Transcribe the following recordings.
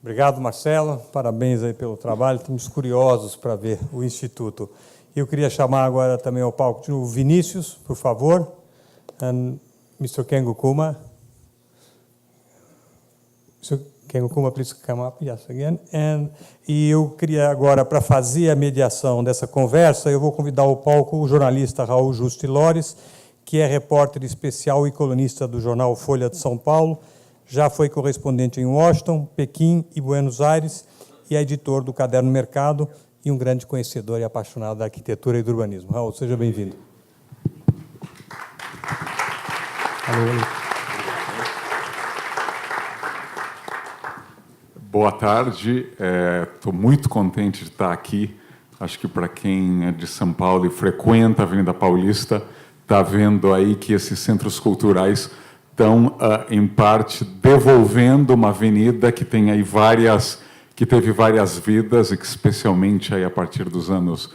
Obrigado, Marcelo. Parabéns aí pelo trabalho. Estamos curiosos para ver o Instituto. Eu queria chamar agora também ao palco de novo Vinícius, por favor. And Mr. Kengo Kuma. Mr. Kengo Kuma, please come up. Yes, again. E eu queria agora, para fazer a mediação dessa conversa, eu vou convidar ao palco o jornalista Raul Justi Lores, que é repórter especial e colunista do jornal Folha de São Paulo, já foi correspondente em Washington, Pequim e Buenos Aires, e é editor do Caderno Mercado e um grande conhecedor e apaixonado da arquitetura e do urbanismo. Raul, seja bem-vindo. Boa tarde, estou muito contente de estar aqui. Acho que para quem é de São Paulo e frequenta a Avenida Paulista, está vendo aí que esses centros culturais estão, em parte, devolvendo uma avenida que tem aí que teve várias vidas e que, especialmente aí a partir dos anos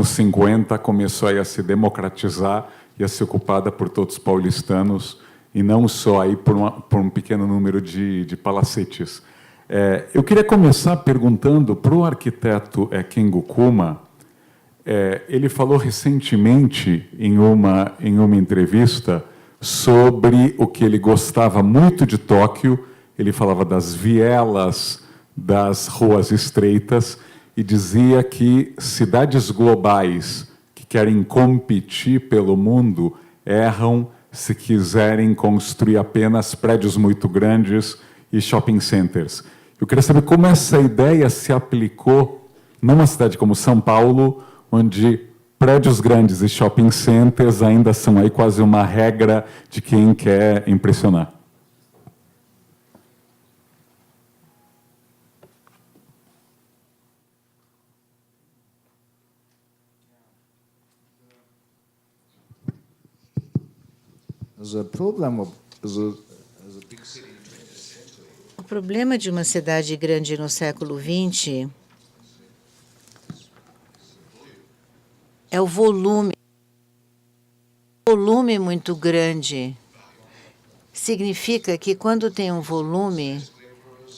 50, começou aí a se democratizar e a ser ocupada por todos os paulistanos e não só aí por um pequeno número de palacetes. Eu queria começar perguntando para o arquiteto Kengo Kuma. Ele falou recentemente em uma entrevista sobre o que ele gostava muito de Tóquio. Ele falava das vielas, das ruas estreitas, e dizia que cidades globais que querem competir pelo mundo erram se quiserem construir apenas prédios muito grandes e shopping centers. Eu queria saber como essa ideia se aplicou numa cidade como São Paulo, onde prédios grandes e shopping centers ainda são aí quase uma regra de quem quer impressionar. O problema de uma cidade grande no século XX é o volume. Volume muito grande significa que, quando tem um volume,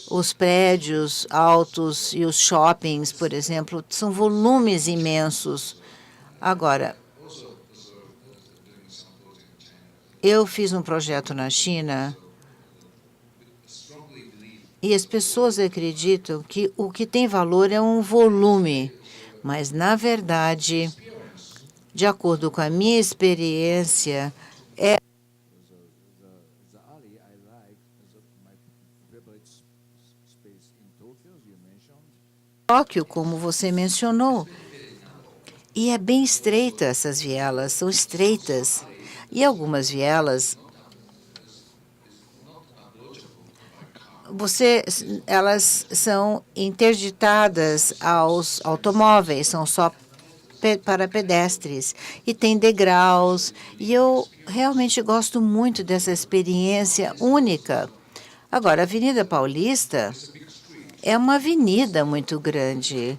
os prédios altos e os shoppings, por exemplo, são volumes imensos. Agora, eu fiz um projeto na China e as pessoas acreditam que o que tem valor é um volume, mas, na verdade, de acordo com a minha experiência, Tóquio, como você mencionou, e é bem estreita essas vielas, são estreitas. E algumas vielas, elas são interditadas aos automóveis, são só para pedestres, e tem degraus, e eu realmente gosto muito dessa experiência única. Agora, a Avenida Paulista é uma avenida muito grande,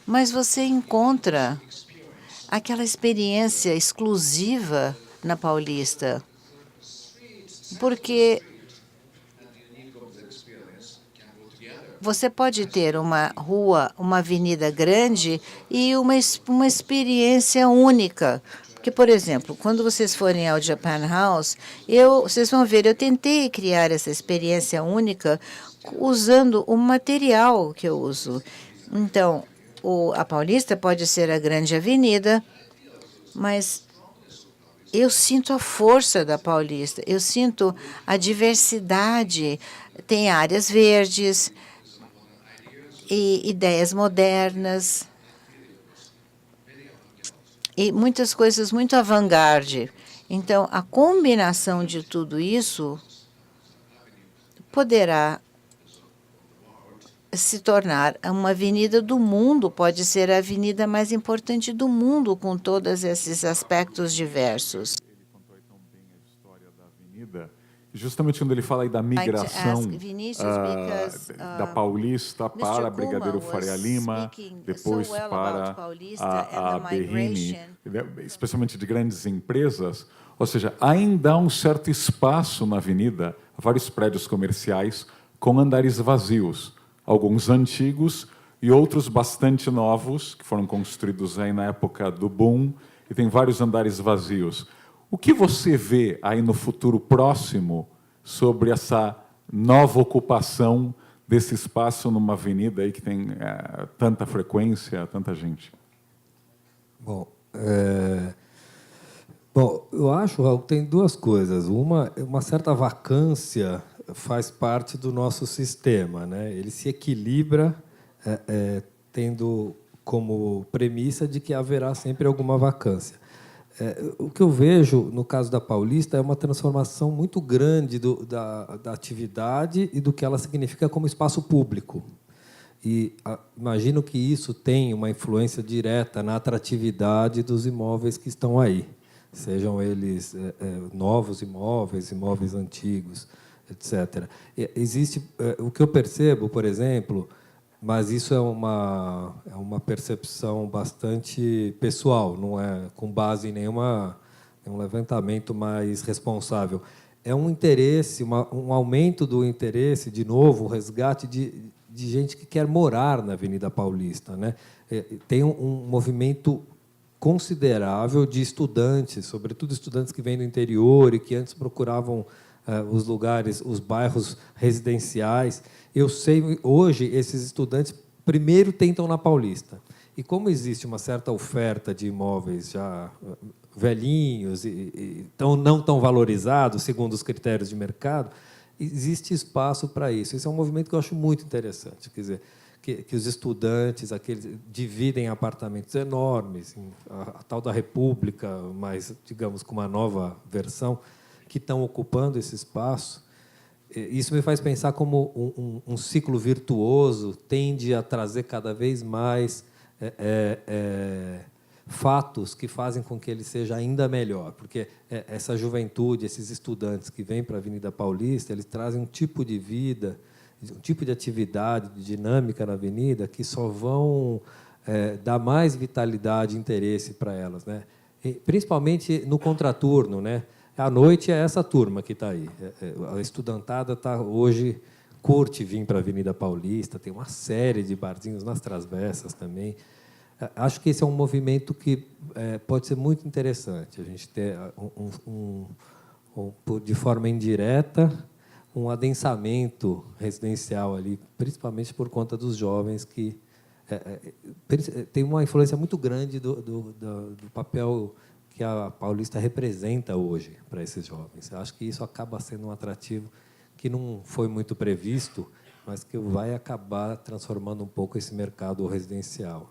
mas você encontra aquela experiência exclusiva na Paulista, porque você pode ter uma rua, uma avenida grande e uma experiência única. Porque, por exemplo, quando vocês forem ao Japan House, vocês vão ver, eu tentei criar essa experiência única usando o material que eu uso. Então, a Paulista pode ser a grande avenida, mas eu sinto a força da Paulista, eu sinto a diversidade, tem áreas verdes e ideias modernas e muitas coisas muito avant-garde. Então, a combinação de tudo isso poderá se tornar uma avenida do mundo, pode ser a avenida mais importante do mundo, com todos esses aspectos diversos. Ele contou aí tão bem a história da avenida, justamente quando ele fala aí da migração da Paulista para a Brigadeiro Faria Lima, depois para a Berrini, especialmente de grandes empresas, ou seja, ainda há um certo espaço na avenida, vários prédios comerciais com andares vazios, alguns antigos e outros bastante novos, que foram construídos aí na época do boom, e tem vários andares vazios. O que você vê aí no futuro próximo sobre essa nova ocupação desse espaço numa avenida aí que tem tanta frequência, tanta gente? Bom, eu acho, Raul, que tem duas coisas. Uma certa vacância faz parte do nosso sistema, né? Ele se equilibra tendo como premissa de que haverá sempre alguma vacância. O que eu vejo, no caso da Paulista, é uma transformação muito grande da atividade e do que ela significa como espaço público. E imagino que isso tem uma influência direta na atratividade dos imóveis que estão aí, sejam eles novos imóveis, imóveis antigos, etc. Existe o que eu percebo, por exemplo, mas isso é uma percepção bastante pessoal, não é com base em nenhum levantamento mais responsável. É um interesse, um aumento do interesse, de novo, um resgate de gente que quer morar na Avenida Paulista, né? Tem um movimento considerável de estudantes, sobretudo estudantes que vêm do interior e que antes procuravam os lugares, os bairros residenciais. Eu sei, hoje, esses estudantes primeiro tentam na Paulista. E como existe uma certa oferta de imóveis já velhinhos e não tão valorizados, segundo os critérios de mercado, existe espaço para isso. Esse é um movimento que eu acho muito interessante. Quer dizer, que os estudantes aqueles dividem apartamentos enormes, a tal da República, mas, digamos, com uma nova versão, que estão ocupando esse espaço. Isso me faz pensar como um ciclo virtuoso tende a trazer cada vez mais fatos que fazem com que ele seja ainda melhor, porque essa juventude, esses estudantes que vêm para a Avenida Paulista, eles trazem um tipo de vida, um tipo de atividade, de dinâmica na avenida que só vão dar mais vitalidade e interesse para elas, né? E, principalmente no contraturno, né? À noite é essa turma que está aí. A estudantada hoje curte vir para a Avenida Paulista, tem uma série de barzinhos nas travessas também. Acho que esse é um movimento que pode ser muito interessante, a gente ter de forma indireta um adensamento residencial ali, principalmente por conta dos jovens que tem uma influência muito grande do papel que a Paulista representa hoje para esses jovens. Eu acho que isso acaba sendo um atrativo que não foi muito previsto, mas que vai acabar transformando um pouco esse mercado residencial.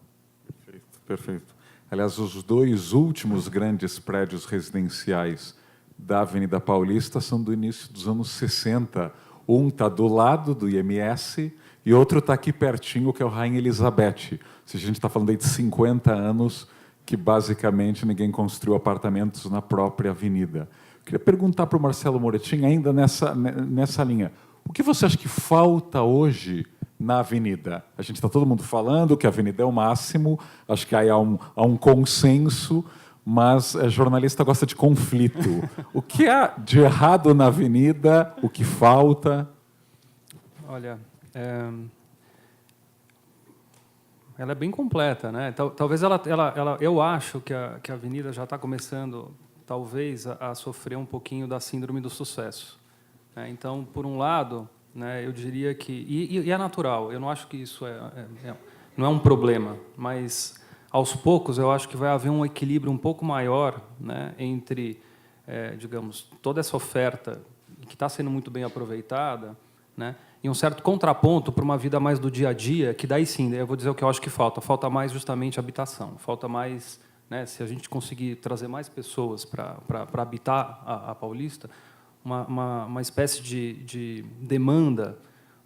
Perfeito. Aliás, os dois últimos grandes prédios residenciais da Avenida Paulista são do início dos anos 60. Um está do lado do IMS e outro está aqui pertinho, que é o Rainha Elizabeth. Se a gente está falando aí de 50 anos, que basicamente ninguém construiu apartamentos na própria avenida. Eu queria perguntar para o Marcelo Moretin, ainda nessa linha, o que você acha que falta hoje na avenida? A gente está todo mundo falando que a avenida é o máximo, acho que aí há um consenso, mas jornalista gosta de conflito. O que há de errado na avenida? O que falta? Olha, ela é bem completa, né? Talvez eu acho que a avenida já está começando, talvez, a sofrer um pouquinho da síndrome do sucesso, né? Então, por um lado, né, eu diria que e é natural. Eu não acho que isso não é um problema, mas aos poucos eu acho que vai haver um equilíbrio um pouco maior, né, entre, digamos, toda essa oferta que está sendo muito bem aproveitada, né, e um certo contraponto para uma vida mais do dia a dia, que daí sim, eu vou dizer o que eu acho que falta mais justamente habitação, falta mais, né, se a gente conseguir trazer mais pessoas para habitar a Paulista, uma espécie de demanda,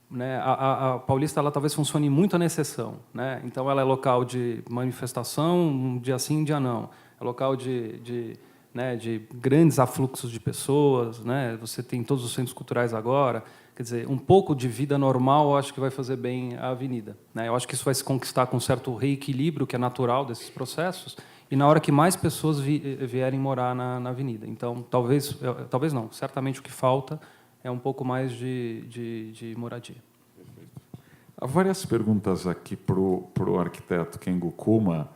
né? A Paulista ela talvez funcione muito na exceção, né? Então ela é local de manifestação, um dia sim, um dia não, é local de grandes afluxos de pessoas, né? Você tem todos os centros culturais agora. Quer dizer, um pouco de vida normal, eu acho que vai fazer bem à avenida, né? Eu acho que isso vai se conquistar com um certo reequilíbrio que é natural desses processos e na hora que mais pessoas vierem morar na avenida. Então, talvez não, certamente o que falta é um pouco mais de moradia. Há várias perguntas aqui para o arquiteto Kengo Kuma,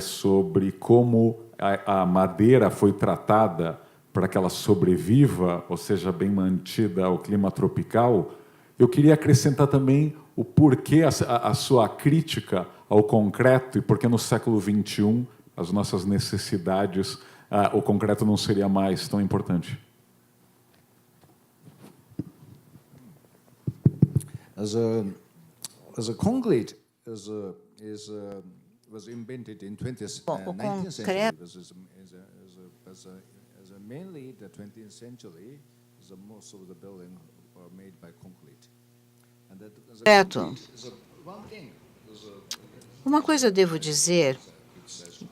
sobre como a madeira foi tratada para que ela sobreviva, ou seja, bem mantida ao clima tropical. Eu queria acrescentar também o porquê a sua crítica ao concreto e porque no século XXI, as nossas necessidades, o concreto não seria mais tão importante. As a concrete was invented in 19th century. Mainly the 20th century, most of the buildings were made by concrete. Certo. Uma coisa eu devo dizer,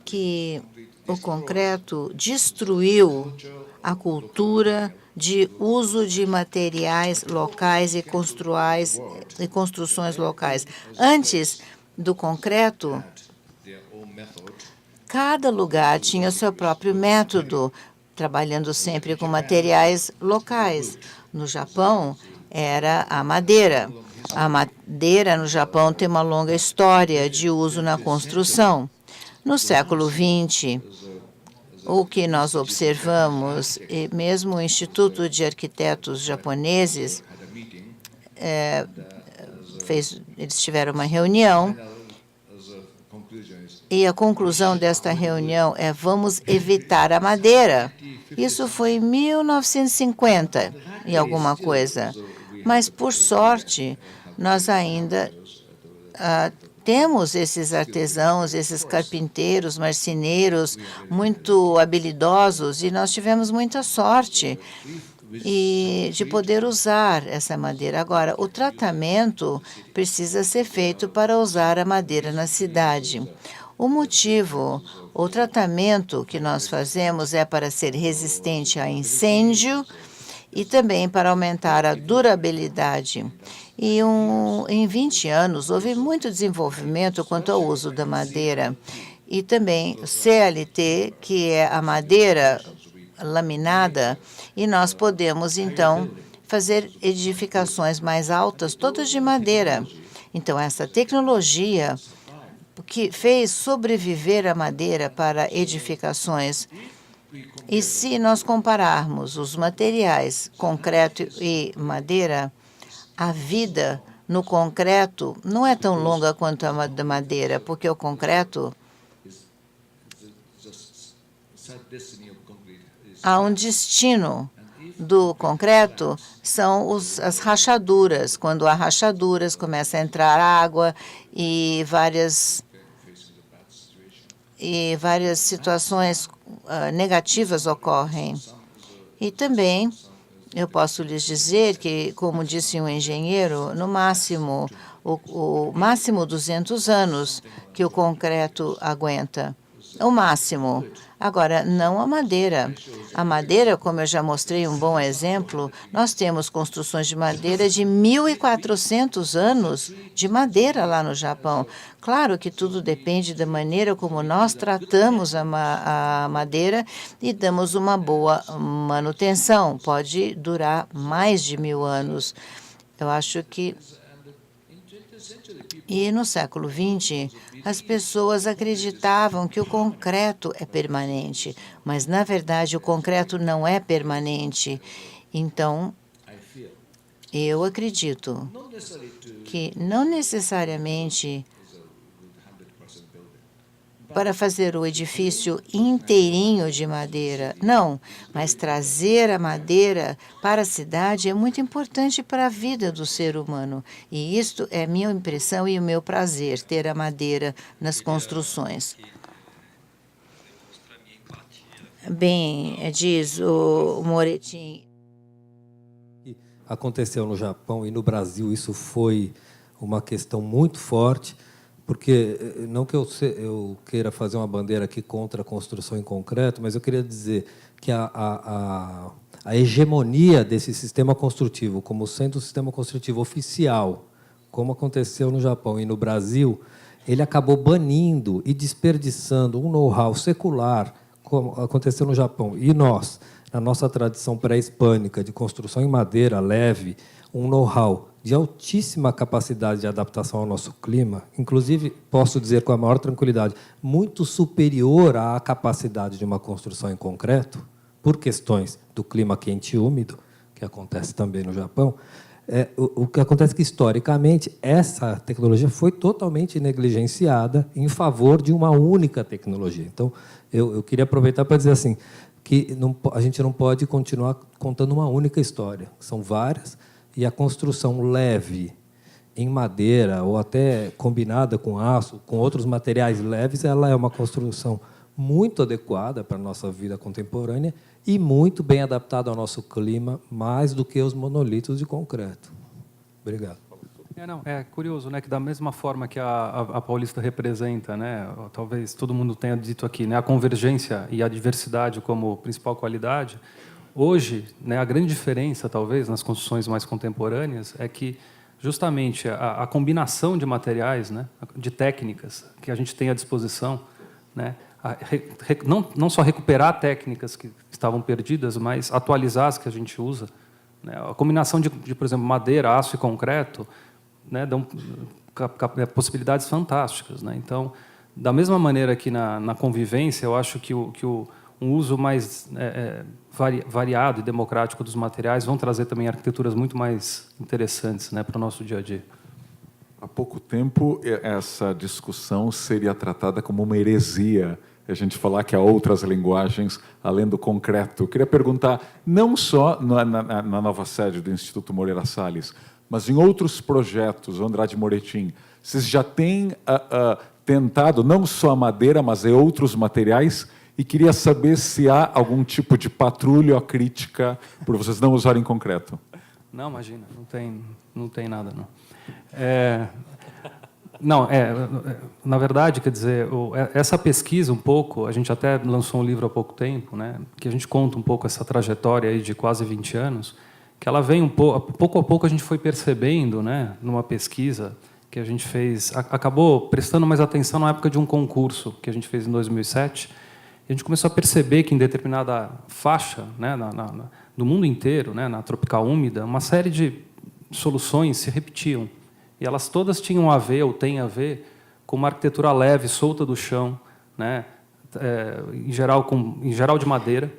que o concreto destruiu a cultura de uso de materiais locais e construções locais. Antes do concreto, cada lugar tinha o seu próprio método, trabalhando sempre com materiais locais. No Japão, era a madeira. A madeira no Japão tem uma longa história de uso na construção. No século XX, o que nós observamos, e mesmo o Instituto de Arquitetos Japoneses, eles tiveram uma reunião, e a conclusão desta reunião é: vamos evitar a madeira. Isso foi em 1950 e alguma coisa. Mas, por sorte, nós ainda temos esses artesãos, esses carpinteiros, marceneiros muito habilidosos, e nós tivemos muita sorte de poder usar essa madeira. Agora, o tratamento precisa ser feito para usar a madeira na cidade. O tratamento que nós fazemos é para ser resistente a incêndio e também para aumentar a durabilidade. E em 20 anos houve muito desenvolvimento quanto ao uso da madeira. E também o CLT, que é a madeira laminada, e nós podemos, então, fazer edificações mais altas, todas de madeira. Então, essa tecnologia que fez sobreviver a madeira para edificações. E se nós compararmos os materiais concreto e madeira, a vida no concreto não é tão longa quanto a da madeira, porque o concreto há um destino do concreto, são as rachaduras. Quando há rachaduras, começa a entrar água e várias situações negativas ocorrem. E também eu posso lhes dizer que, como disse um engenheiro, no máximo, o máximo 200 anos que o concreto aguenta. O máximo. Agora, não a madeira. A madeira, como eu já mostrei um bom exemplo, nós temos construções de madeira de 1.400 anos de madeira lá no Japão. Claro que tudo depende da maneira como nós tratamos a madeira e damos uma boa manutenção. Pode durar mais de 1000 anos. Eu acho que... E no século XX, as pessoas acreditavam que o concreto é permanente, mas, na verdade, o concreto não é permanente. Então, eu acredito que não necessariamente para fazer o edifício inteirinho de madeira, não, mas trazer a madeira para a cidade é muito importante para a vida do ser humano. E isto é minha impressão e o meu prazer, ter a madeira nas construções. Bem, diz o Moretti. Aconteceu no Japão e no Brasil, isso foi uma questão muito forte, porque, não que eu queira fazer uma bandeira aqui contra a construção em concreto, mas eu queria dizer que a hegemonia desse sistema construtivo, como sendo o sistema construtivo oficial, como aconteceu no Japão e no Brasil, ele acabou banindo e desperdiçando um know-how secular, como aconteceu no Japão. E nós, na nossa tradição pré-hispânica de construção em madeira leve, um know-how de altíssima capacidade de adaptação ao nosso clima, inclusive, posso dizer com a maior tranquilidade, muito superior à capacidade de uma construção em concreto, por questões do clima quente e úmido, que acontece também no Japão. O que acontece é que, historicamente, essa tecnologia foi totalmente negligenciada em favor de uma única tecnologia. Então, eu queria aproveitar para dizer assim, que a gente não pode continuar contando uma única história. São várias, e a construção leve em madeira ou até combinada com aço, com outros materiais leves, ela é uma construção muito adequada para a nossa vida contemporânea e muito bem adaptada ao nosso clima, mais do que os monolitos de concreto. Obrigado. É curioso, né, que da mesma forma que a Paulista representa, né, talvez todo mundo tenha dito aqui, né, a convergência e a diversidade como principal qualidade, hoje, né, a grande diferença, talvez, nas construções mais contemporâneas é que, justamente, a combinação de materiais, né, de técnicas que a gente tem à disposição, né, não só recuperar técnicas que estavam perdidas, mas atualizar as que a gente usa, né, a combinação de, por exemplo, madeira, aço e concreto, né, dão possibilidades fantásticas, né? Então, da mesma maneira que na convivência, eu acho que um uso mais variado e democrático dos materiais vão trazer também arquiteturas muito mais interessantes, né, para o nosso dia a dia. Há pouco tempo, essa discussão seria tratada como uma heresia, a gente falar que há outras linguagens além do concreto. Eu queria perguntar, não só na nova sede do Instituto Moreira Salles, mas em outros projetos, Andrade Moretim, vocês já têm tentado não só a madeira, mas outros materiais, e queria saber se há algum tipo de patrulha ou crítica por vocês não usarem concreto. Não, imagina, não tem nada, não. Na verdade, quer dizer, essa pesquisa um pouco, a gente até lançou um livro há pouco tempo, né, que a gente conta um pouco essa trajetória aí de quase 20 anos, que ela vem pouco a pouco a gente foi percebendo, né, numa pesquisa que a gente fez, acabou prestando mais atenção na época de um concurso que a gente fez em 2007, e a gente começou a perceber que em determinada faixa, né, do mundo inteiro, né, na tropical úmida, uma série de soluções se repetiam. E elas todas tinham a ver, ou têm a ver, com uma arquitetura leve, solta do chão, né, em geral de madeira,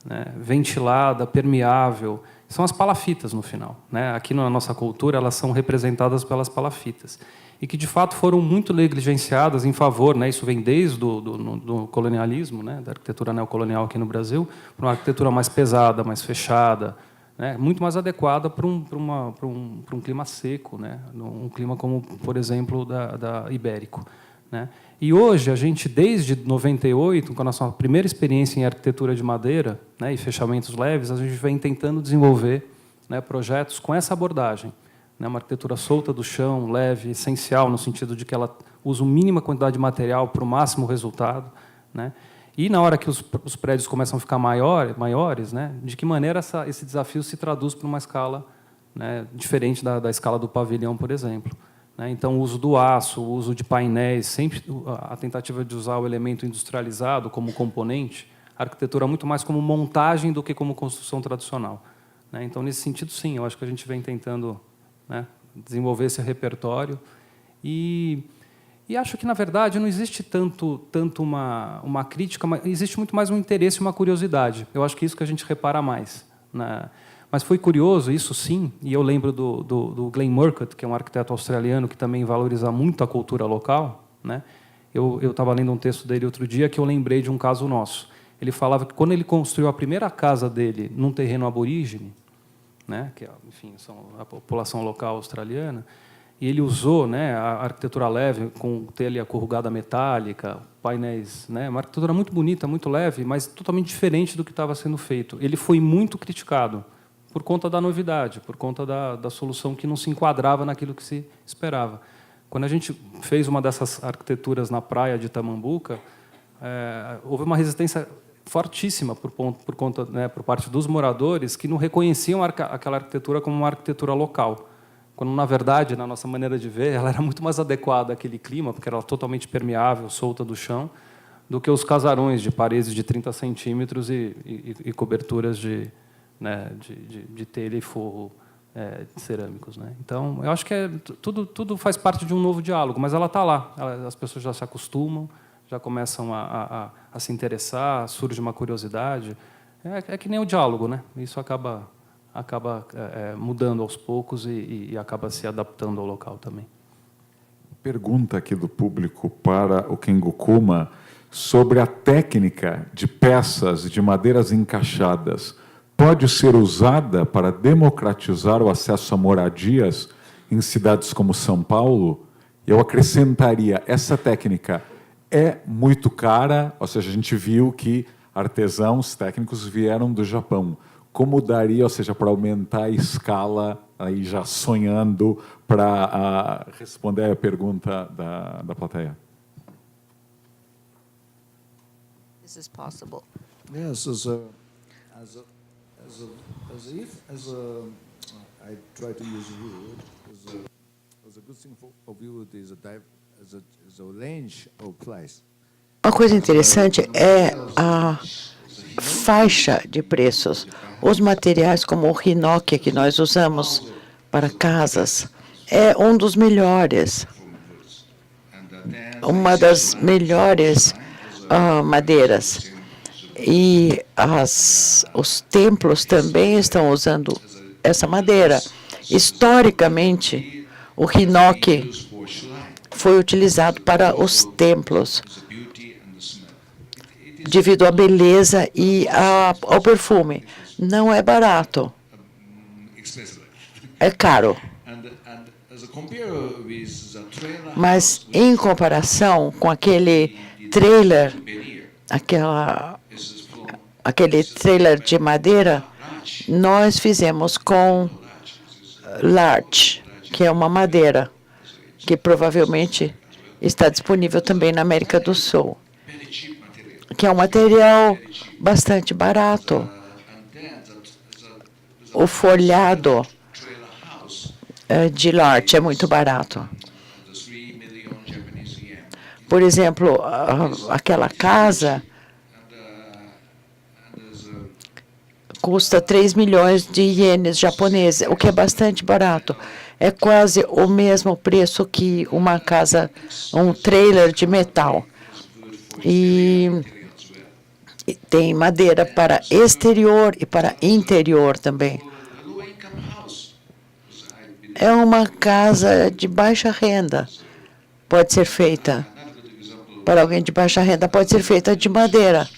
né, ventilada, permeável. São as palafitas, no final, né? Aqui na nossa cultura, elas são representadas pelas palafitas. E que, de fato, foram muito negligenciadas em favor, né, isso vem desde do colonialismo, né, da arquitetura neocolonial aqui no Brasil, para uma arquitetura mais pesada, mais fechada, né, muito mais adequada para um clima seco, né, um clima como, por exemplo, da ibérico, né. E hoje, a gente, desde 98, com a nossa primeira experiência em arquitetura de madeira, né, e fechamentos leves, a gente vem tentando desenvolver, né, projetos com essa abordagem, né, uma arquitetura solta do chão, leve, essencial, no sentido de que ela usa a mínima quantidade de material para o máximo resultado, né. E, na hora que os prédios começam a ficar maiores, né, de que maneira esse desafio se traduz para uma escala, né, diferente da escala do pavilhão, por exemplo. Então, o uso do aço, o uso de painéis, sempre a tentativa de usar o elemento industrializado como componente, a arquitetura muito mais como montagem do que como construção tradicional. Então, nesse sentido, sim, eu acho que a gente vem tentando, né, desenvolver esse repertório. E acho que, na verdade, não existe tanto uma crítica, mas existe muito mais um interesse e uma curiosidade. Eu acho que é isso que a gente repara mais, né? Mas foi curioso, isso sim, e eu lembro do Glenn Murcutt, que é um arquiteto australiano que também valoriza muito a cultura local, né? Eu estava lendo um texto dele outro dia que eu lembrei de um caso nosso. Ele falava que quando ele construiu a primeira casa dele num terreno aborígene, né, que, enfim, são a população local australiana, e ele usou, né, a arquitetura leve com telha corrugada metálica, painéis, né, uma arquitetura muito bonita, muito leve, mas totalmente diferente do que estava sendo feito. Ele foi muito criticado por conta da novidade, por conta da solução que não se enquadrava naquilo que se esperava. Quando a gente fez uma dessas arquiteturas na praia de Tamambuca, houve uma resistência fortíssima por conta, né, por parte dos moradores que não reconheciam aquela arquitetura como uma arquitetura local, quando, na verdade, na nossa maneira de ver, ela era muito mais adequada àquele clima, porque era totalmente permeável, solta do chão, do que os casarões de paredes de 30 centímetros e coberturas de telha e forro cerâmicos, né? Então, eu acho que tudo faz parte de um novo diálogo, mas ela está lá. As pessoas já se acostumam, já começam a se interessar, surge uma curiosidade. É que nem o diálogo, né? Isso acaba mudando aos poucos e acaba se adaptando ao local também. Pergunta aqui do público para o Kengo Kuma sobre a técnica de peças de madeiras encaixadas. Pode ser usada para democratizar o acesso a moradias em cidades como São Paulo? Eu acrescentaria, essa técnica é muito cara, ou seja, a gente viu que artesãos técnicos vieram do Japão. Como daria, ou seja, para aumentar a escala, aí já sonhando, para responder a pergunta da plateia? This is possible. Yes, I try to use wood. As a good thing of wood is a range of price. Uma coisa interessante é a faixa de preços. Os materiais como o hinoki que nós usamos para casas é um dos melhores, uma das melhores madeiras. E os templos também estão usando essa madeira. Historicamente, o hinoki foi utilizado para os templos, devido à beleza e ao perfume. Não é barato. É caro. Mas, em comparação com aquele trailer, aquele trailer de madeira, nós fizemos com larch, que é uma madeira que provavelmente está disponível também na América do Sul, que é um material bastante barato. O folhado de larch é muito barato. Por exemplo, aquela casa custa 3 milhões de ienes japoneses, o que é bastante barato. É quase o mesmo preço que uma casa, um trailer de metal. E tem madeira para exterior e para interior também. É uma casa de baixa renda. Pode ser feita, para alguém de baixa renda, pode ser feita de madeira.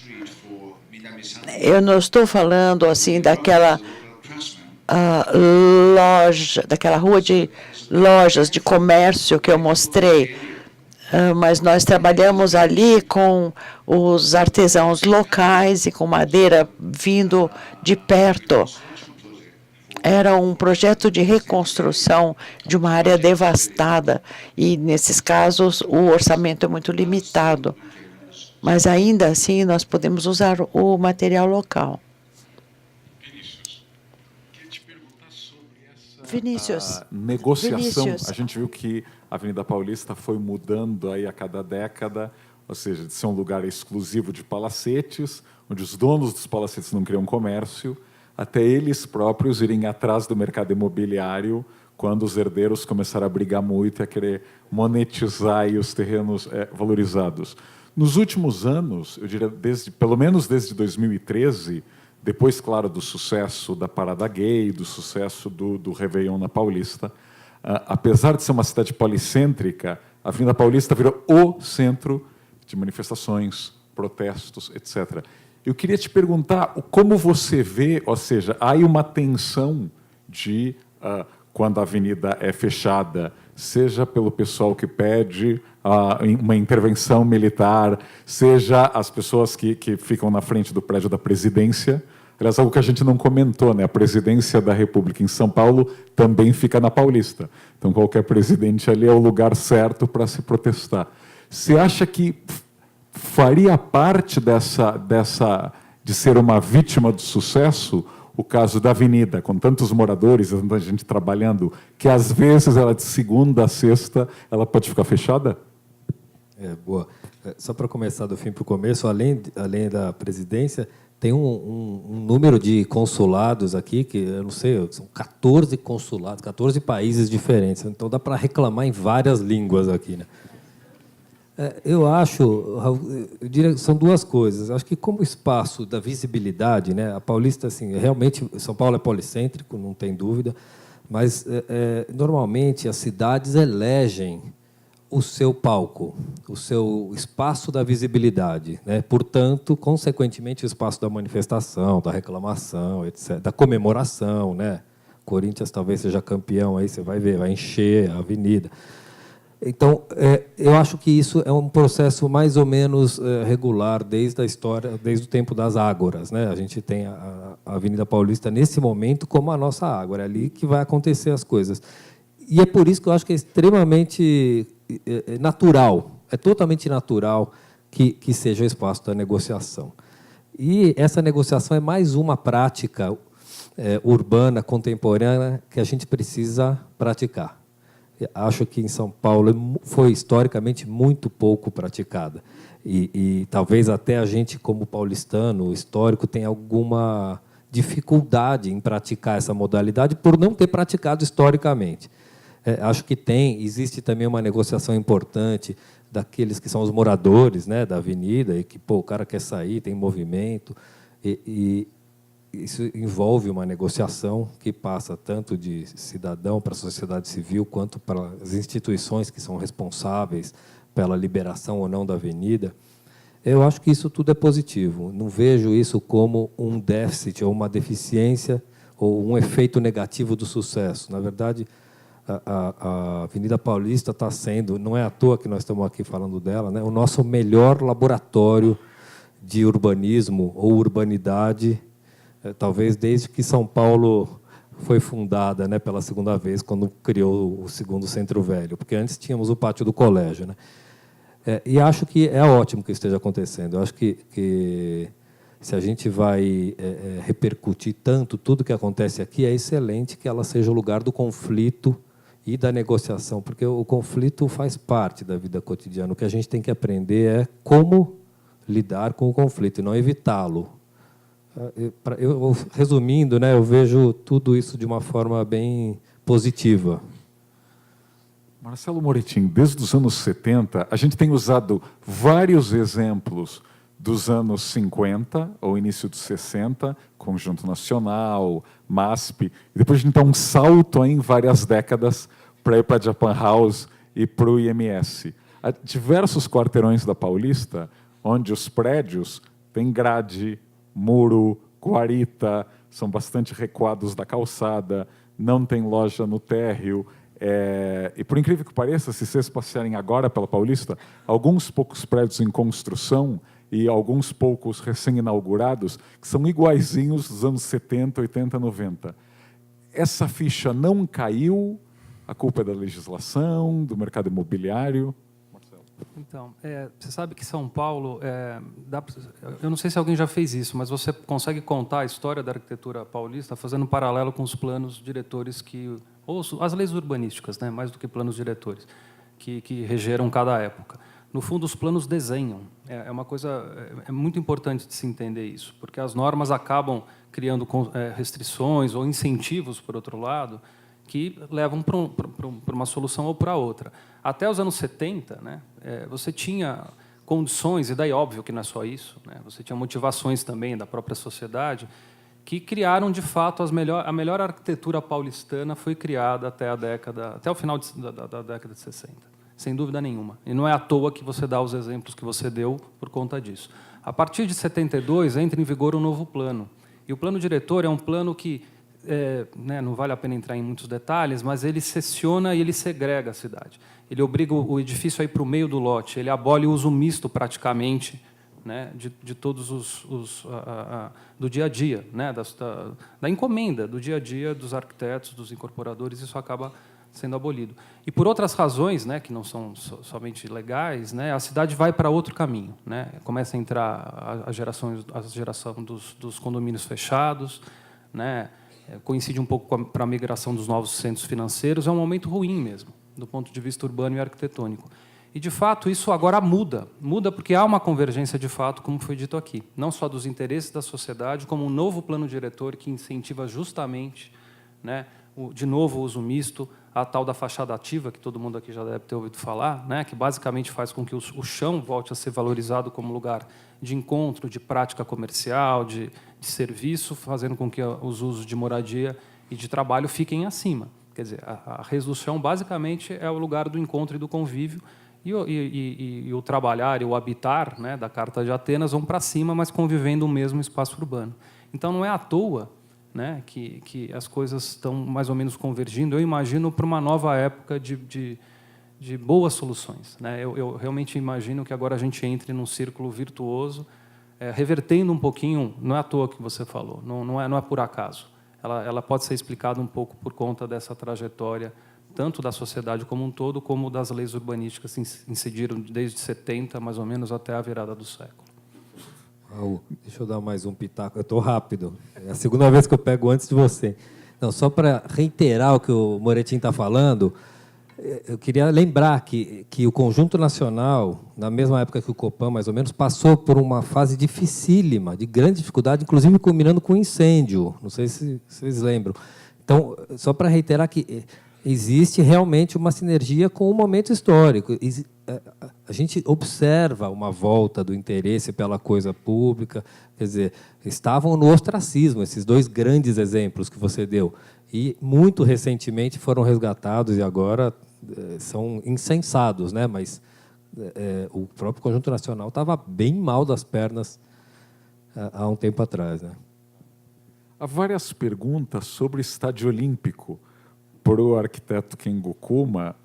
Eu não estou falando assim daquela loja, daquela rua de lojas de comércio que eu mostrei, mas nós trabalhamos ali com os artesãos locais e com madeira vindo de perto. Era um projeto de reconstrução de uma área devastada e, nesses casos, o orçamento é muito limitado. Mas, ainda assim, nós podemos usar o material local. Vinícius. Negociação. A gente viu que a Avenida Paulista foi mudando aí a cada década, ou seja, de ser um lugar exclusivo de palacetes, onde os donos dos palacetes não criam comércio, até eles próprios irem atrás do mercado imobiliário, quando os herdeiros começaram a brigar muito e a querer monetizar aí os terrenos valorizados. Nos últimos anos, eu diria, pelo menos desde 2013, depois, claro, do sucesso da Parada Gay, do sucesso do Réveillon na Paulista, apesar de ser uma cidade policêntrica, a Avenida Paulista virou o centro de manifestações, protestos, etc. Eu queria te perguntar como você vê, ou seja, há aí uma tensão de, quando a avenida é fechada, seja pelo pessoal que pede uma intervenção militar, seja as pessoas que ficam na frente do prédio da presidência. Aliás, algo que a gente não comentou, né? A presidência da República em São Paulo também fica na Paulista. Então, qualquer presidente ali é o lugar certo para se protestar. Você acha que faria parte de ser uma vítima do sucesso o caso da avenida, com tantos moradores, tanta gente trabalhando, que às vezes ela de segunda a sexta ela pode ficar fechada? Boa. Só para começar do fim para o começo, além da presidência, tem um número de consulados aqui, que eu não sei, são 14 consulados, 14 países diferentes. Então, dá para reclamar em várias línguas aqui, né? Eu acho, Raul, eu diria que são duas coisas. Acho que como espaço da visibilidade, né, a Paulista, assim, realmente, São Paulo é policêntrico, não tem dúvida, mas normalmente as cidades elegem o seu palco, o seu espaço da visibilidade, né? Portanto, consequentemente, o espaço da manifestação, da reclamação, etc., da comemoração, né? Corinthians talvez seja campeão, aí você vai ver, vai encher a avenida. Então, eu acho que isso é um processo mais ou menos regular desde a história, desde o tempo das ágoras, né? A gente tem a Avenida Paulista nesse momento como a nossa ágora, é ali que vai acontecer as coisas. E é por isso que eu acho que é extremamente natural, é totalmente natural que seja o espaço da negociação. E essa negociação é mais uma prática urbana contemporânea que a gente precisa praticar. Acho que em São Paulo foi historicamente muito pouco praticada. E talvez até a gente, como paulistano histórico, tenha alguma dificuldade em praticar essa modalidade por não ter praticado historicamente. Acho que existe também uma negociação importante daqueles que são os moradores, né, da avenida, e que o cara quer sair, tem movimento, e isso envolve uma negociação que passa tanto de cidadão para a sociedade civil, quanto para as instituições que são responsáveis pela liberação ou não da avenida. Eu acho que isso tudo é positivo. Não vejo isso como um déficit ou uma deficiência ou um efeito negativo do sucesso. Na verdade, a Avenida Paulista está sendo, não é à toa que nós estamos aqui falando dela, né, o nosso melhor laboratório de urbanismo ou urbanidade, talvez desde que São Paulo foi fundada, né, pela segunda vez, quando criou o segundo Centro Velho, porque antes tínhamos o pátio do colégio, né? E acho que é ótimo que isso esteja acontecendo. Eu acho que se a gente vai repercutir tanto tudo que acontece aqui, é excelente que ela seja o lugar do conflito e da negociação, porque o conflito faz parte da vida cotidiana. O que a gente tem que aprender é como lidar com o conflito e não evitá-lo. Resumindo, né, eu vejo tudo isso de uma forma bem positiva. Marcelo Moretin, desde os anos 70, a gente tem usado vários exemplos dos anos 50, ou início dos 60, Conjunto Nacional, MASP, e depois a gente dá um salto em várias décadas para ir para a Japan House e para o IMS. Há diversos quarteirões da Paulista, onde os prédios têm grade, muro, guarita, são bastante recuados da calçada, não tem loja no térreo. E, por incrível que pareça, se vocês passearem agora pela Paulista, alguns poucos prédios em construção e alguns poucos recém-inaugurados que são iguaizinhos dos anos 70, 80, 90. Essa ficha não caiu, a culpa é da legislação, do mercado imobiliário. Então, você sabe que São Paulo, eu não sei se alguém já fez isso, mas você consegue contar a história da arquitetura paulista fazendo um paralelo com os planos diretores ou as leis urbanísticas, né, mais do que planos diretores, que regeram cada época. No fundo, os planos desenham. É uma coisa muito importante de se entender isso, porque as normas acabam criando restrições ou incentivos, por outro lado, que levam para uma solução ou para outra. Até os anos 70, né, você tinha condições, e daí óbvio que não é só isso, né, você tinha motivações também da própria sociedade, que criaram, de fato, a melhor arquitetura paulistana foi criada até o final da década de 60. Sem dúvida nenhuma. E não é à toa que você dá os exemplos que você deu por conta disso. A partir de 72, entra em vigor um novo plano. E o plano diretor é um plano que, não vale a pena entrar em muitos detalhes, mas ele sessiona e ele segrega a cidade. Ele obriga o edifício a ir para o meio do lote, ele abole o uso misto, praticamente, né, de todos do dia a dia, né, da encomenda do dia a dia dos arquitetos, dos incorporadores, isso acaba sendo abolido. E por outras razões, né, que não são somente legais, né, a cidade vai para outro caminho, né, começa a entrar a geração dos condomínios fechados, né, coincide um pouco para a migração dos novos centros financeiros, é um momento ruim mesmo, do ponto de vista urbano e arquitetônico. E, de fato, isso agora muda. Muda porque há uma convergência, de fato, como foi dito aqui, não só dos interesses da sociedade, como um novo plano diretor que incentiva justamente, né, de novo, o uso misto, a tal da fachada ativa, que todo mundo aqui já deve ter ouvido falar, né, que basicamente faz com que o chão volte a ser valorizado como lugar de encontro, de prática comercial, de serviço, fazendo com que os usos de moradia e de trabalho fiquem acima. Quer dizer, a res do chão, basicamente, é o lugar do encontro e do convívio, e o trabalhar e o habitar, né, da Carta de Atenas vão para cima, mas convivendo no mesmo espaço urbano. Então, não é à toa, né, que as coisas estão mais ou menos convergindo, eu imagino, para uma nova época de boas soluções, né? Eu realmente imagino que agora a gente entre num círculo virtuoso, revertendo um pouquinho, não é à toa que você falou, não é por acaso. Ela pode ser explicada um pouco por conta dessa trajetória, tanto da sociedade como um todo, como das leis urbanísticas que incidiram desde 70, mais ou menos, até a virada do século. Raul, deixa eu dar mais um pitaco. Eu estou rápido. É a segunda vez que eu pego antes de você. Não, só para reiterar o que o Moretin está falando, eu queria lembrar que o Conjunto Nacional, na mesma época que o Copan, mais ou menos, passou por uma fase dificílima, de grande dificuldade, inclusive culminando com incêndio. Não sei se vocês lembram. Então, só para reiterar que existe realmente uma sinergia com o momento histórico. A gente observa uma volta do interesse pela coisa pública, quer dizer, estavam no ostracismo, esses dois grandes exemplos que você deu, e muito recentemente foram resgatados e agora são incensados, né? Mas o próprio Conjunto Nacional estava bem mal das pernas há um tempo atrás, né? Há várias perguntas sobre o Estádio Olímpico para o arquiteto Kengo Kuma.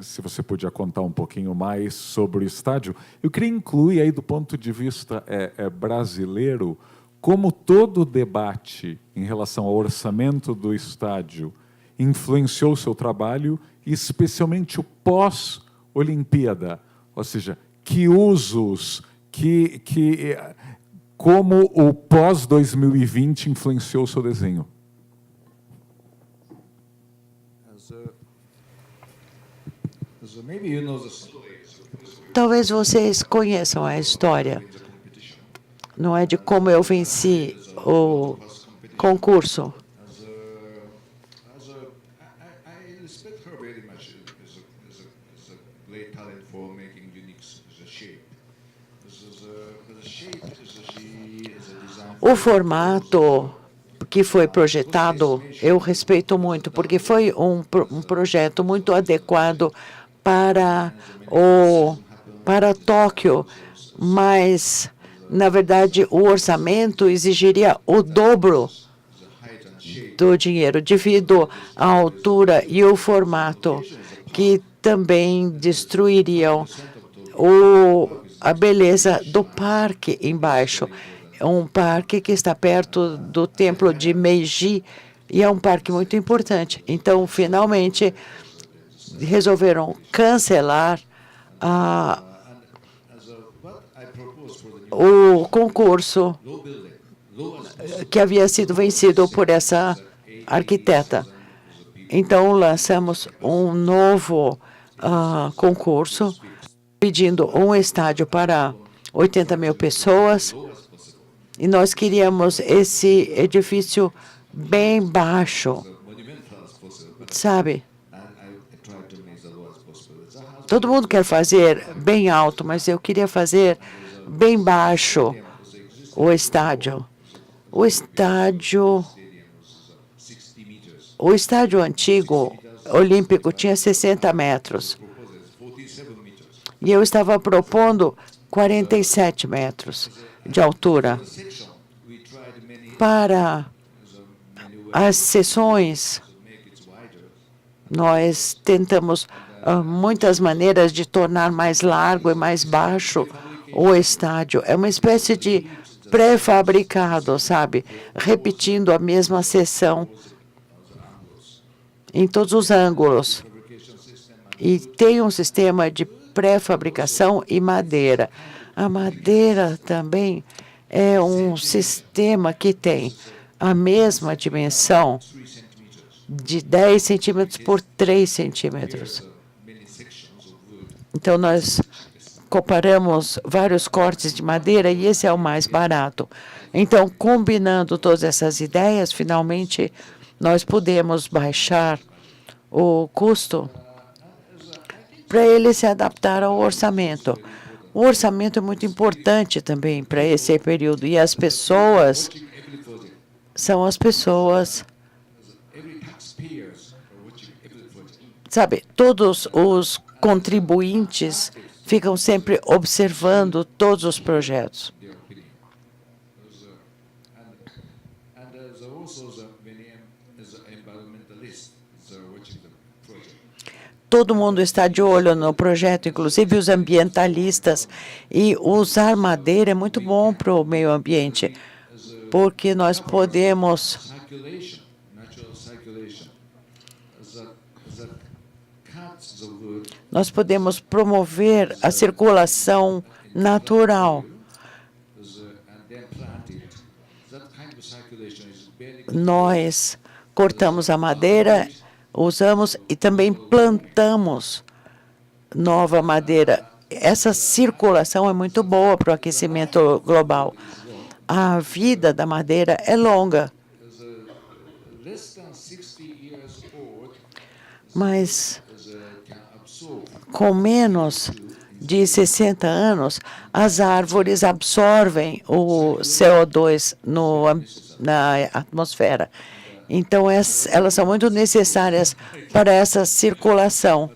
Se você podia contar um pouquinho mais sobre o estádio. Eu queria incluir, aí, do ponto de vista brasileiro, como todo o debate em relação ao orçamento do estádio influenciou o seu trabalho, e especialmente o pós-Olimpíada. Ou seja, que usos, como o pós-2020 influenciou o seu desenho. Talvez vocês conheçam a história, não é, de como eu venci o concurso. O formato que foi projetado, eu respeito muito, porque foi um projeto muito adequado para Tóquio, mas, na verdade, o orçamento exigiria o dobro do dinheiro, devido à altura e o formato, que também destruiriam a beleza do parque embaixo. É um parque que está perto do templo de Meiji e é um parque muito importante. Então, finalmente, resolveram cancelar o concurso que havia sido vencido por essa arquiteta. Então, lançamos um novo concurso, pedindo um estádio para 80 mil pessoas. E nós queríamos esse edifício bem baixo, sabe? Todo mundo quer fazer bem alto, mas eu queria fazer bem baixo o estádio. O estádio antigo olímpico tinha 60 metros. E eu estava propondo 47 metros de altura. Para as sessões, nós tentamos muitas maneiras de tornar mais largo e mais baixo o estádio. É uma espécie de pré-fabricado, sabe? Repetindo a mesma seção em todos os ângulos. E tem um sistema de pré-fabricação e madeira. A madeira também é um sistema que tem a mesma dimensão de 10 centímetros por 3 centímetros. Então, nós comparamos vários cortes de madeira e esse é o mais barato. Então, combinando todas essas ideias, finalmente, nós podemos baixar o custo para ele se adaptar ao orçamento. O orçamento é muito importante também para esse período. E as pessoas são as pessoas, sabe, todos os contribuintes ficam sempre observando todos os projetos. Todo mundo está de olho no projeto, inclusive os ambientalistas. E usar madeira é muito bom para o meio ambiente, porque nós podemos promover a circulação natural. Nós cortamos a madeira, usamos e também plantamos nova madeira. Essa circulação é muito boa para o aquecimento global. A vida da madeira é longa, mas com menos de 60 anos, as árvores absorvem o CO2 na atmosfera. Então, elas são muito necessárias para essa circulação.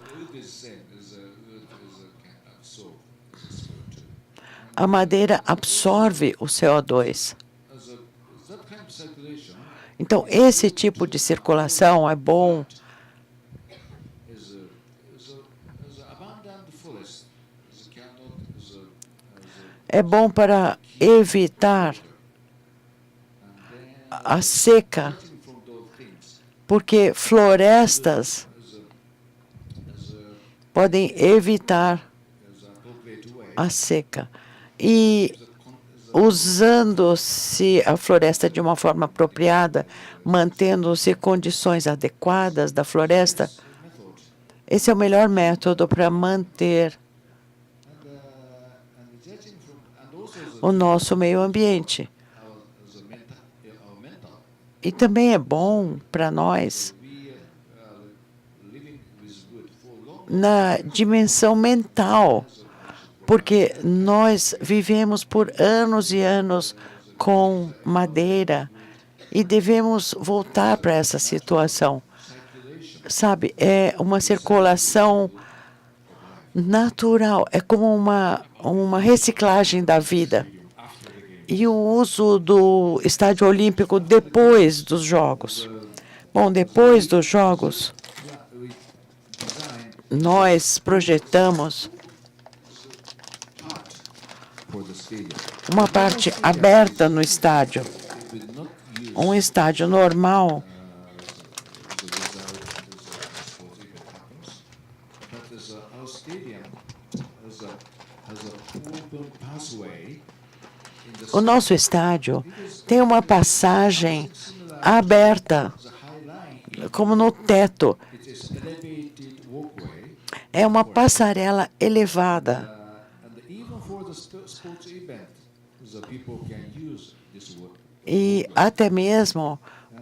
A madeira absorve o CO2. Então, esse tipo de circulação é bom. É bom para evitar a seca, porque florestas podem evitar a seca. E usando-se a floresta de uma forma apropriada, mantendo-se condições adequadas da floresta, esse é o melhor método para manter o nosso meio ambiente. E também é bom para nós na dimensão mental, porque nós vivemos por anos e anos com madeira e devemos voltar para essa situação. Sabe, é uma circulação natural, é como uma reciclagem da vida. E o uso do estádio olímpico depois dos Jogos. Bom, depois dos Jogos, nós projetamos uma parte aberta no estádio. Um estádio normal o nosso estádio tem uma passagem aberta, como no teto. É uma passarela elevada. E até mesmo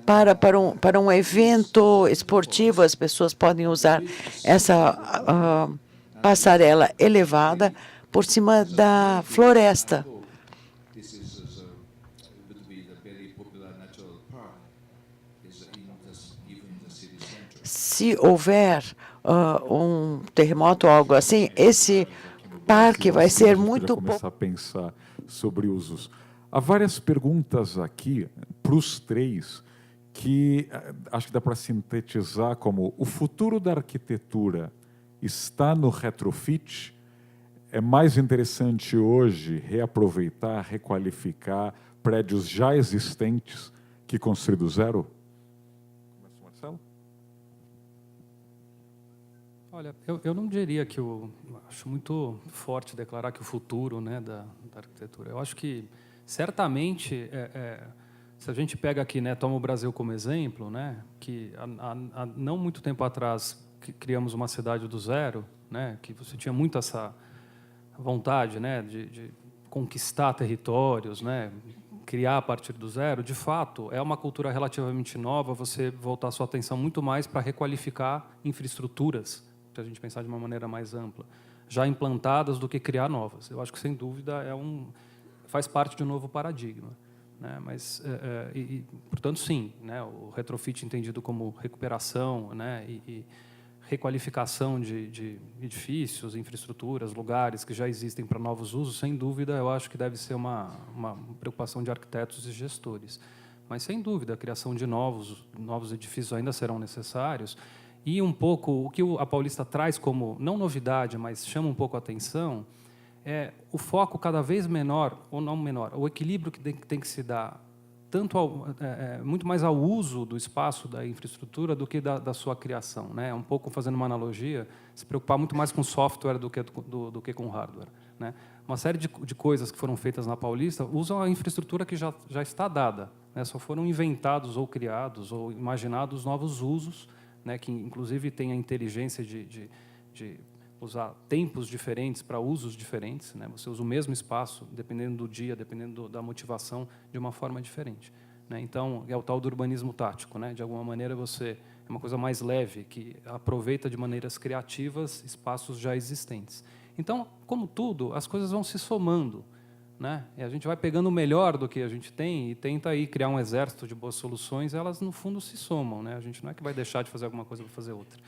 para um evento esportivo, as pessoas podem usar essa passarela elevada por cima da floresta. Se houver um terremoto ou algo assim, esse parque vai ser muito bom. Começar a pensar sobre usos. Há várias perguntas aqui para os três que acho que dá para sintetizar como: o futuro da arquitetura está no retrofit? É mais interessante hoje reaproveitar, requalificar prédios já existentes que construir do zero? Marcelo? Olha, eu não diria que acho muito forte declarar que o futuro, né, da arquitetura. Eu acho que certamente, se a gente pega aqui, né, toma o Brasil como exemplo, né, que há não muito tempo atrás criamos uma cidade do zero, né, que você tinha muito essa vontade, né, de conquistar territórios, né, criar a partir do zero, de fato, é uma cultura relativamente nova você voltar sua atenção muito mais para requalificar infraestruturas, para a gente pensar de uma maneira mais ampla, já implantadas, do que criar novas. Eu acho que, sem dúvida, faz parte de um novo paradigma. Né? Mas, portanto, sim, né, o retrofit entendido como recuperação, né, e requalificação de edifícios, infraestruturas, lugares que já existem para novos usos, sem dúvida, eu acho que deve ser uma preocupação de arquitetos e gestores. Mas, sem dúvida, a criação de novos edifícios ainda serão necessários. E um pouco o que a Paulista traz como, não novidade, mas chama um pouco a atenção, é o foco cada vez menor, ou não menor, o equilíbrio que tem que se dar tanto muito mais ao uso do espaço, da infraestrutura, do que da sua criação, né? Um pouco, fazendo uma analogia, se preocupar muito mais com software do que com hardware, né? Uma série de coisas que foram feitas na Paulista usam a infraestrutura que já está dada, né? Só foram inventados ou criados ou imaginados novos usos, né? Que, inclusive, tem a inteligência de usar tempos diferentes para usos diferentes, né? Você usa o mesmo espaço, dependendo do dia, dependendo da motivação, de uma forma diferente, né? Então, é o tal do urbanismo tático, né? De alguma maneira, é uma coisa mais leve, que aproveita de maneiras criativas espaços já existentes. Então, como tudo, as coisas vão se somando, né? E a gente vai pegando o melhor do que a gente tem e tenta aí criar um exército de boas soluções. Elas, no fundo, se somam, né? A gente não é que vai deixar de fazer alguma coisa para fazer outra.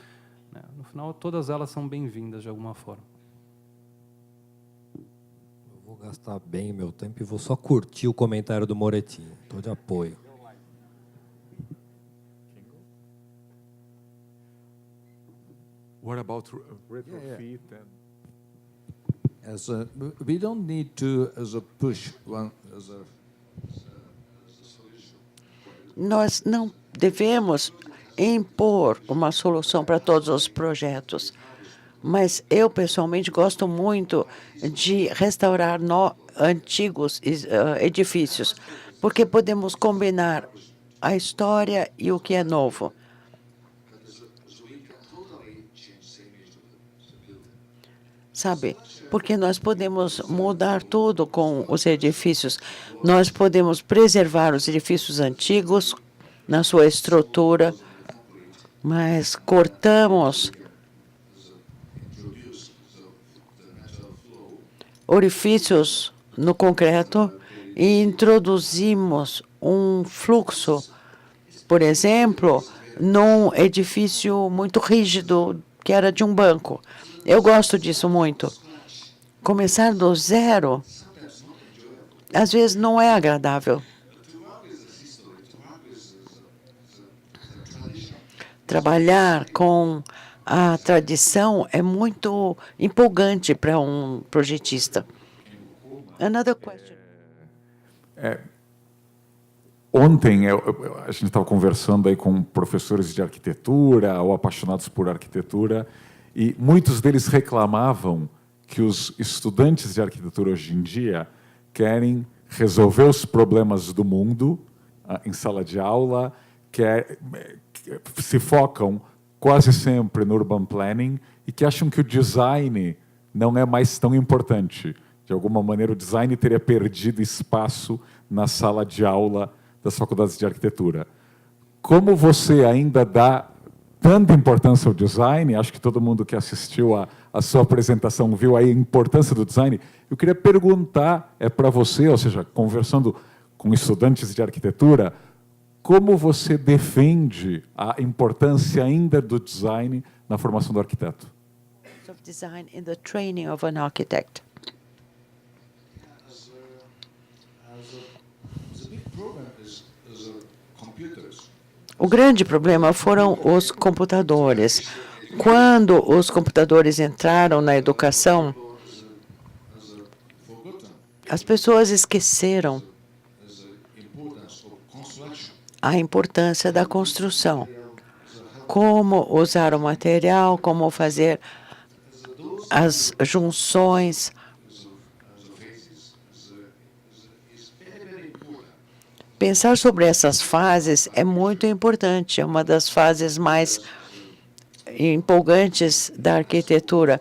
No final, todas elas são bem-vindas, de alguma forma. Eu vou gastar bem meu tempo e vou só curtir o comentário do Moretti. Estou de apoio. What about retrofit? We don't need to push one as a Nós não devemos impor uma solução para todos os projetos, mas eu, pessoalmente, gosto muito de restaurar antigos edifícios, porque podemos combinar a história e o que é novo. Sabe? Porque nós podemos mudar tudo com os edifícios. Nós podemos preservar os edifícios antigos na sua estrutura, mas cortamos orifícios no concreto e introduzimos um fluxo, por exemplo, num edifício muito rígido, que era de um banco. Eu gosto disso muito. Começar do zero, às vezes, não é agradável. Trabalhar com a tradição é muito empolgante para um projetista. Another question. Ontem, a gente estava conversando aí com professores de arquitetura ou apaixonados por arquitetura, e muitos deles reclamavam que os estudantes de arquitetura hoje em dia querem resolver os problemas do mundo em sala de aula, se focam quase sempre no urban planning e que acham que o design não é mais tão importante. De alguma maneira, o design teria perdido espaço na sala de aula das faculdades de arquitetura. Como você ainda dá tanta importância ao design, acho que todo mundo que assistiu a sua apresentação viu aí a importância do design, eu queria perguntar para você, ou seja, conversando com estudantes de arquitetura, como você defende a importância ainda do design na formação do arquiteto? Of design in the training of an architect. O grande problema foram os computadores. Quando os computadores entraram na educação, as pessoas esqueceram a importância da construção. Como usar o material, como fazer as junções. Pensar sobre essas fases é muito importante, é uma das fases mais empolgantes da arquitetura,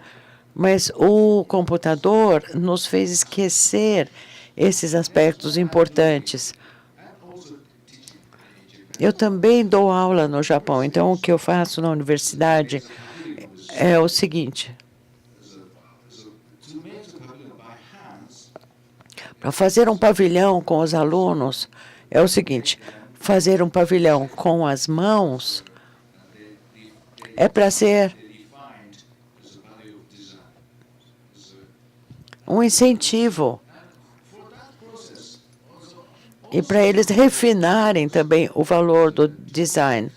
mas o computador nos fez esquecer esses aspectos importantes. Eu também dou aula no Japão, então o que eu faço na universidade é o seguinte: para fazer um pavilhão com os alunos, é o seguinte: fazer um pavilhão com as mãos é para ser um incentivo e para eles refinarem também o valor do design.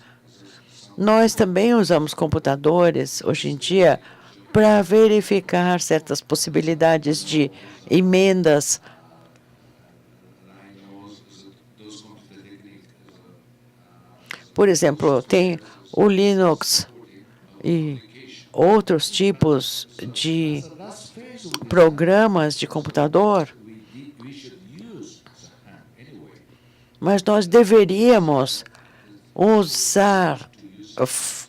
Nós também usamos computadores hoje em dia para verificar certas possibilidades de emendas. Por exemplo, tem o Linux e outros tipos de programas de computador, mas nós deveríamos usar,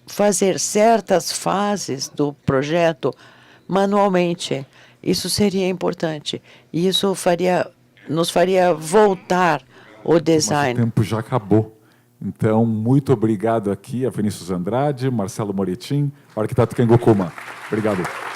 fazer certas fases do projeto manualmente. Isso seria importante. E isso nos faria voltar o Mas design. o tempo já acabou. Então, muito obrigado aqui a Vinícius Andrade, Marcelo Moretim, arquiteto Kengo Kuma. Obrigado.